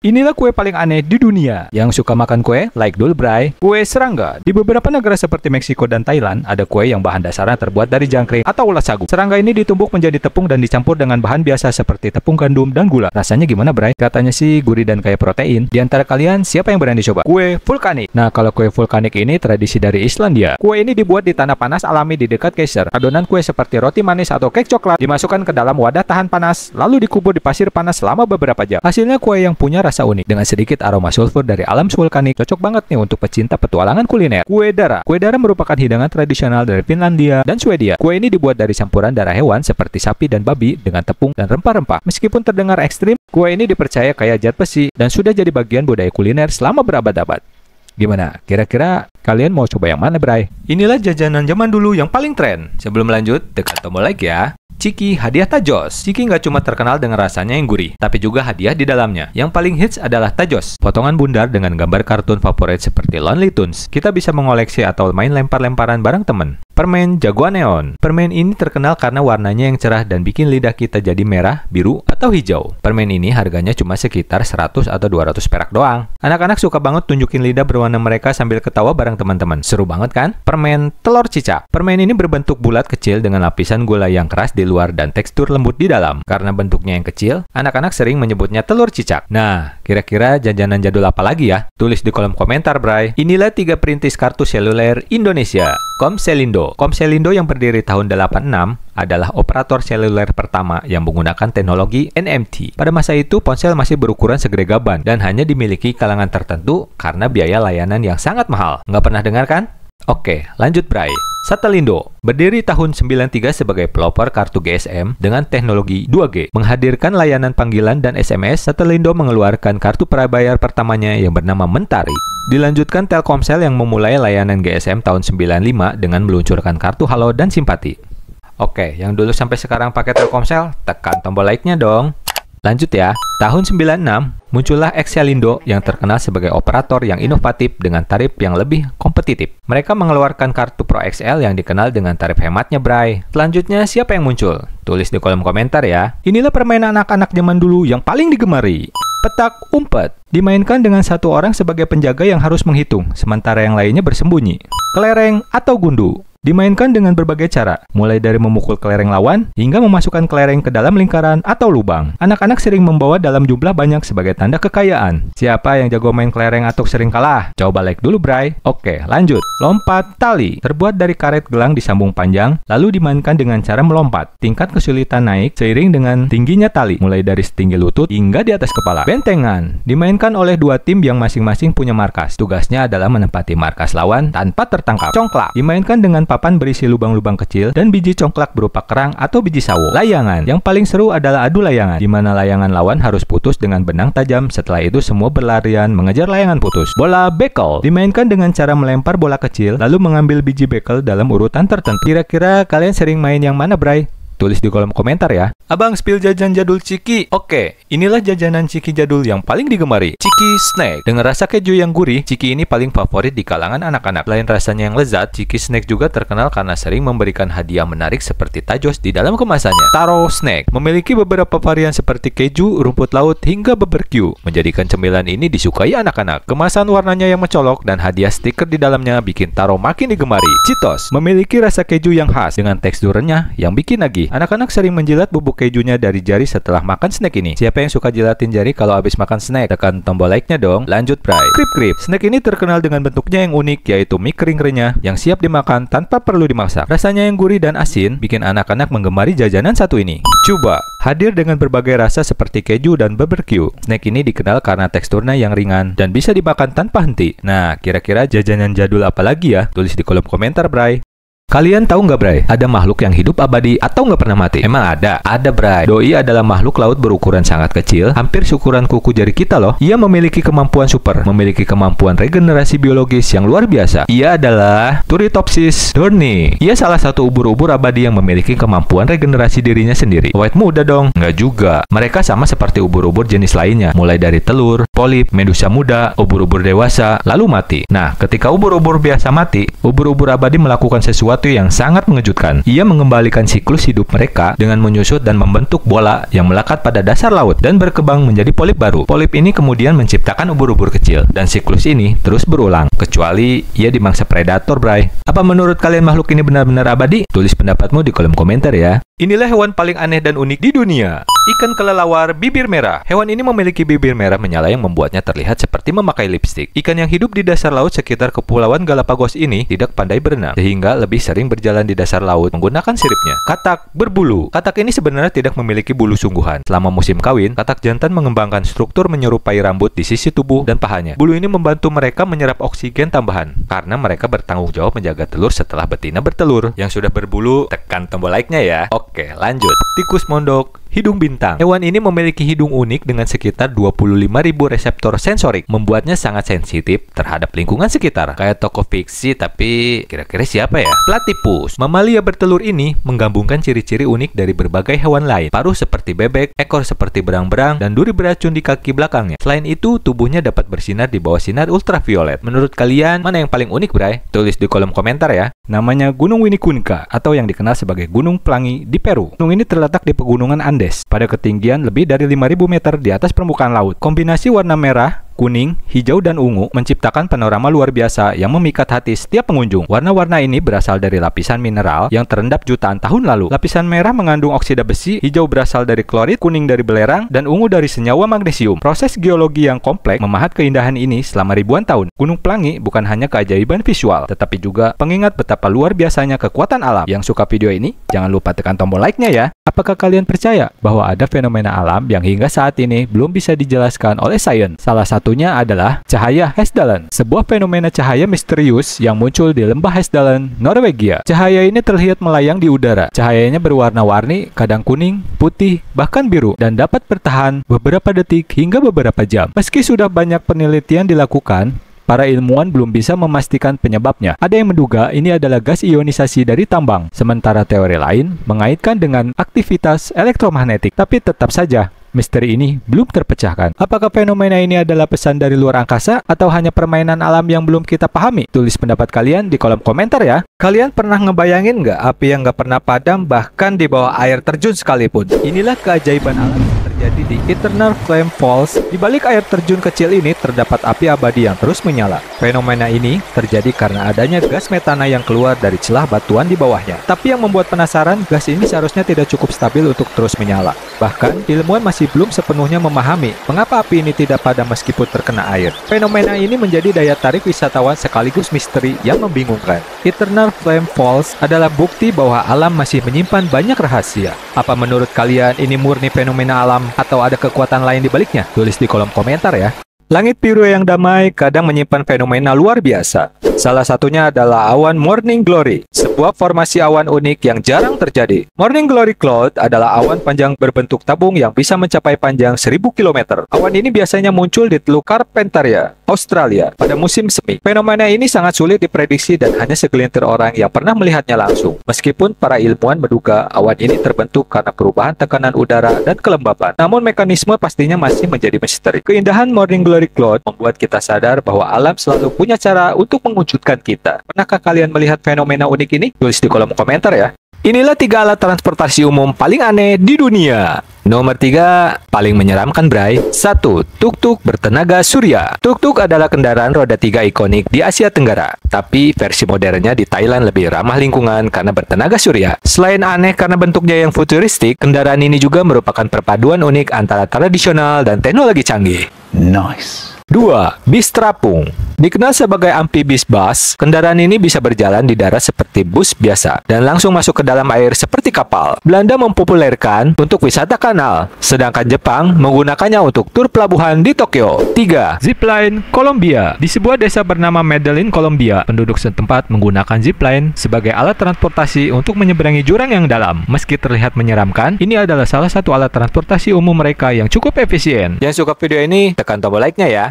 Inilah kue paling aneh di dunia. Yang suka makan kue, like dulu bray. Kue serangga. Di beberapa negara seperti Meksiko dan Thailand, ada kue yang bahan dasarnya terbuat dari jangkrik atau ulat sagu. Serangga ini ditumbuk menjadi tepung dan dicampur dengan bahan biasa seperti tepung gandum dan gula. Rasanya gimana bray? Katanya sih gurih dan kaya protein. Di antara kalian, siapa yang berani coba? Kue vulkanik. Nah, kalau kue vulkanik ini tradisi dari Islandia. Kue ini dibuat di tanah panas alami di dekat geyser. Adonan kue seperti roti manis atau kek coklat dimasukkan ke dalam wadah tahan panas, lalu dikubur di pasir panas selama beberapa jam. Hasilnya kue yang punya rasa unik dengan sedikit aroma sulfur dari alam vulkanik. Cocok banget nih untuk pecinta petualangan kuliner. Kue dara. Kue dara merupakan hidangan tradisional dari Finlandia dan Swedia. Kue ini dibuat dari campuran darah hewan seperti sapi dan babi dengan tepung dan rempah-rempah. Meskipun terdengar ekstrim, kue ini dipercaya kaya zat besi dan sudah jadi bagian budaya kuliner selama berabad-abad. Gimana? Kira-kira kalian mau coba yang mana, bray? Inilah jajanan zaman dulu yang paling tren. Sebelum lanjut, tekan tombol like ya. Ciki hadiah tajos. Ciki nggak cuma terkenal dengan rasanya yang gurih, tapi juga hadiah di dalamnya. Yang paling hits adalah tajos, potongan bundar dengan gambar kartun favorit seperti Looney Tunes. Kita bisa mengoleksi atau main lempar-lemparan bareng temen. Permen jagoan neon. Permen ini terkenal karena warnanya yang cerah dan bikin lidah kita jadi merah, biru, atau hijau. Permen ini harganya cuma sekitar 100 atau 200 perak doang. Anak-anak suka banget tunjukin lidah berwarna mereka sambil ketawa bareng teman-teman. Seru banget kan? Permen telur cicak. Permen ini berbentuk bulat kecil dengan lapisan gula yang keras di luar dan tekstur lembut di dalam. Karena bentuknya yang kecil, anak-anak sering menyebutnya telur cicak. Nah, kira-kira jajanan jadul apa lagi ya? Tulis di kolom komentar, bray. Inilah 3 perintis kartu seluler Indonesia. Komselindo. Komselindo yang berdiri tahun 86 adalah operator seluler pertama yang menggunakan teknologi NMT. Pada masa itu, ponsel masih berukuran segede gaban dan hanya dimiliki kalangan tertentu karena biaya layanan yang sangat mahal. Nggak pernah dengar kan? Oke, lanjut bray. Satelindo berdiri tahun 93 sebagai pelopor kartu GSM dengan teknologi 2G. Menghadirkan layanan panggilan dan SMS, Satelindo mengeluarkan kartu prabayar pertamanya yang bernama Mentari. Dilanjutkan Telkomsel yang memulai layanan GSM tahun 95 dengan meluncurkan kartu Halo dan Simpati. Oke, yang dulu sampai sekarang pakai Telkomsel, tekan tombol like-nya dong. Lanjut ya, tahun 96 muncullah Excelindo yang terkenal sebagai operator yang inovatif dengan tarif yang lebih kompetitif. Mereka mengeluarkan kartu Pro XL yang dikenal dengan tarif hematnya, bray. Selanjutnya, siapa yang muncul? Tulis di kolom komentar ya. Inilah permainan anak-anak zaman dulu yang paling digemari. Petak umpet. Dimainkan dengan satu orang sebagai penjaga yang harus menghitung, sementara yang lainnya bersembunyi. Kelereng atau gundu. Dimainkan dengan berbagai cara, mulai dari memukul kelereng lawan, hingga memasukkan kelereng ke dalam lingkaran atau lubang. Anak-anak sering membawa dalam jumlah banyak sebagai tanda kekayaan. Siapa yang jago main kelereng atau sering kalah? Coba like dulu, bray. Oke, lanjut. Lompat tali. Terbuat dari karet gelang disambung panjang, lalu dimainkan dengan cara melompat. Tingkat kesulitan naik seiring dengan tingginya tali, mulai dari setinggi lutut hingga di atas kepala. Bentengan. Dimainkan oleh 2 tim yang masing-masing punya markas. Tugasnya adalah menempati markas lawan tanpa tertangkap. Congklak. Dimainkan dengan papan berisi lubang-lubang kecil dan biji congklak berupa kerang atau biji sawo. Layangan. Yang paling seru adalah adu layangan, di mana layangan lawan harus putus dengan benang tajam. Setelah itu semua berlarian mengejar layangan putus. Bola bekel. Dimainkan dengan cara melempar bola kecil, lalu mengambil biji bekel dalam urutan tertentu. Kira-kira kalian sering main yang mana, bray? Tulis di kolom komentar ya. Abang spill jajan jadul Ciki. Oke, inilah jajanan Ciki jadul yang paling digemari. Ciki Snack. Dengan rasa keju yang gurih, Ciki ini paling favorit di kalangan anak-anak. Selain rasanya yang lezat, Ciki Snack juga terkenal karena sering memberikan hadiah menarik seperti tajos di dalam kemasannya. Taro Snack memiliki beberapa varian seperti keju, rumput laut, hingga barbecue. Menjadikan cemilan ini disukai anak-anak. Kemasan warnanya yang mencolok dan hadiah stiker di dalamnya bikin Taro makin digemari. Cheetos memiliki rasa keju yang khas dengan tekstur renyah yang bikin nagih. Anak-anak sering menjilat bubuk kejunya dari jari setelah makan snack ini. Siapa yang suka jilatin jari kalau habis makan snack? Tekan tombol like-nya dong. Lanjut, bray. Krip-krip. Snack ini terkenal dengan bentuknya yang unik, yaitu mie kering renyah yang siap dimakan tanpa perlu dimasak. Rasanya yang gurih dan asin bikin anak-anak menggemari jajanan satu ini. Coba. Hadir dengan berbagai rasa seperti keju dan barbecue. Snack ini dikenal karena teksturnya yang ringan dan bisa dimakan tanpa henti. Nah, kira-kira jajanan jadul apa lagi ya? Tulis di kolom komentar, bray. Kalian tahu nggak, bray? Ada makhluk yang hidup abadi atau nggak pernah mati? Emang ada? Ada, bray. Doi adalah makhluk laut berukuran sangat kecil, hampir seukuran kuku jari kita loh. Ia memiliki kemampuan super, memiliki kemampuan regenerasi biologis yang luar biasa. Ia adalah Turritopsis dohrnii. Ia salah satu ubur-ubur abadi yang memiliki kemampuan regenerasi dirinya sendiri. Awet muda dong? Nggak juga. Mereka sama seperti ubur-ubur jenis lainnya, mulai dari telur, polip, medusa muda, ubur-ubur dewasa, lalu mati. Nah, ketika ubur-ubur biasa mati, ubur-ubur abadi melakukan sesuatu sesuatu yang sangat mengejutkan. Ia mengembalikan siklus hidup mereka dengan menyusut dan membentuk bola yang melekat pada dasar laut dan berkembang menjadi polip baru. Polip ini kemudian menciptakan ubur-ubur kecil, dan siklus ini terus berulang, kecuali ia dimangsa predator, bray. Apa menurut kalian makhluk ini benar-benar abadi? Tulis pendapatmu di kolom komentar ya. Inilah hewan paling aneh dan unik di dunia. Ikan kelelawar bibir merah. Hewan ini memiliki bibir merah menyala yang membuatnya terlihat seperti memakai lipstik. Ikan yang hidup di dasar laut sekitar Kepulauan Galapagos ini tidak pandai berenang, sehingga lebih sering berjalan di dasar laut menggunakan siripnya. Katak berbulu. Katak ini sebenarnya tidak memiliki bulu sungguhan. Selama musim kawin, katak jantan mengembangkan struktur menyerupai rambut di sisi tubuh dan pahanya. Bulu ini membantu mereka menyerap oksigen tambahan, karena mereka bertanggung jawab menjaga telur setelah betina bertelur. Yang sudah berbulu, tekan tombol like-nya ya. Oke, lanjut. Tikus mondok hidung bintang. Hewan ini memiliki hidung unik dengan sekitar 25.000 reseptor sensorik, membuatnya sangat sensitif terhadap lingkungan sekitar. Kayak tokoh fiksi, tapi kira-kira siapa ya? Platypus. Mamalia bertelur ini menggabungkan ciri-ciri unik dari berbagai hewan lain. Paruh seperti bebek, ekor seperti berang-berang, dan duri beracun di kaki belakangnya. Selain itu, tubuhnya dapat bersinar di bawah sinar ultraviolet. Menurut kalian, mana yang paling unik, bray? Tulis di kolom komentar ya. Namanya Gunung Winnicunca, atau yang dikenal sebagai Gunung Pelangi di Peru. Gunung ini terletak di pegunungan Andes, pada ketinggian lebih dari 5.000 meter di atas permukaan laut. Kombinasi warna merah, kuning, hijau, dan ungu menciptakan panorama luar biasa yang memikat hati setiap pengunjung. Warna-warna ini berasal dari lapisan mineral yang terendap jutaan tahun lalu. Lapisan merah mengandung oksida besi, hijau berasal dari klorid, kuning dari belerang, dan ungu dari senyawa magnesium. Proses geologi yang kompleks memahat keindahan ini selama ribuan tahun. Gunung Pelangi bukan hanya keajaiban visual, tetapi juga pengingat betapa luar biasanya kekuatan alam. Yang suka video ini, jangan lupa tekan tombol like-nya ya. Apakah kalian percaya bahwa ada fenomena alam yang hingga saat ini belum bisa dijelaskan oleh sains? Salah satunya adalah cahaya Hessdalen, sebuah fenomena cahaya misterius yang muncul di lembah Hessdalen, Norwegia. Cahaya ini terlihat melayang di udara. Cahayanya berwarna-warni, kadang kuning, putih, bahkan biru, dan dapat bertahan beberapa detik hingga beberapa jam. Meski sudah banyak penelitian dilakukan, para ilmuwan belum bisa memastikan penyebabnya. Ada yang menduga ini adalah gas ionisasi dari tambang, sementara teori lain mengaitkan dengan aktivitas elektromagnetik. Tapi tetap saja, misteri ini belum terpecahkan. Apakah fenomena ini adalah pesan dari luar angkasa atau hanya permainan alam yang belum kita pahami? Tulis pendapat kalian di kolom komentar ya. Kalian pernah ngebayangin nggak api yang nggak pernah padam bahkan di bawah air terjun sekalipun? Inilah keajaiban alam yang terjadi di Eternal Flame Falls. Di balik air terjun kecil ini terdapat api abadi yang terus menyala. Fenomena ini terjadi karena adanya gas metana yang keluar dari celah batuan di bawahnya. Tapi yang membuat penasaran, gas ini seharusnya tidak cukup stabil untuk terus menyala. Bahkan, ilmuwan masih belum sepenuhnya memahami mengapa api ini tidak padam meskipun terkena air. Fenomena ini menjadi daya tarik wisatawan sekaligus misteri yang membingungkan. Eternal Flame Falls adalah bukti bahwa alam masih menyimpan banyak rahasia. Apa menurut kalian ini murni fenomena alam atau ada kekuatan lain di baliknya? Tulis di kolom komentar ya. Langit biru yang damai kadang menyimpan fenomena luar biasa. Salah satunya adalah awan Morning Glory, sebuah formasi awan unik yang jarang terjadi. Morning Glory Cloud adalah awan panjang berbentuk tabung yang bisa mencapai panjang 1.000 km. Awan ini biasanya muncul di Teluk Carpentaria, Australia, pada musim semi. Fenomena ini sangat sulit diprediksi dan hanya segelintir orang yang pernah melihatnya langsung. Meskipun para ilmuwan menduga awan ini terbentuk karena perubahan tekanan udara dan kelembapan. Namun mekanisme pastinya masih menjadi misteri. Keindahan Morning Glory Cloud membuat kita sadar bahwa alam selalu punya cara untuk mengwujudkan kita. Pernahkah kalian melihat fenomena unik ini? Tulis di kolom komentar ya. Inilah 3 alat transportasi umum paling aneh di dunia. Nomor 3, paling menyeramkan, bray. 1. Tuk-tuk bertenaga surya. Tuk-tuk adalah kendaraan roda 3 ikonik di Asia Tenggara. Tapi versi modernnya di Thailand lebih ramah lingkungan karena bertenaga surya. Selain aneh karena bentuknya yang futuristik, kendaraan ini juga merupakan perpaduan unik antara tradisional dan teknologi canggih. Nice. 2. Bis terapung. Dikenal sebagai amphibis bus, kendaraan ini bisa berjalan di darat seperti bus biasa dan langsung masuk ke dalam air seperti kapal. Belanda mempopulerkan untuk wisata kanal, sedangkan Jepang menggunakannya untuk tur pelabuhan di Tokyo. 3. Zipline Kolombia. Di sebuah desa bernama Medellin, Kolombia, penduduk setempat menggunakan zipline sebagai alat transportasi untuk menyeberangi jurang yang dalam. Meski terlihat menyeramkan, ini adalah salah satu alat transportasi umum mereka yang cukup efisien. Yang suka video ini, tekan tombol like-nya ya.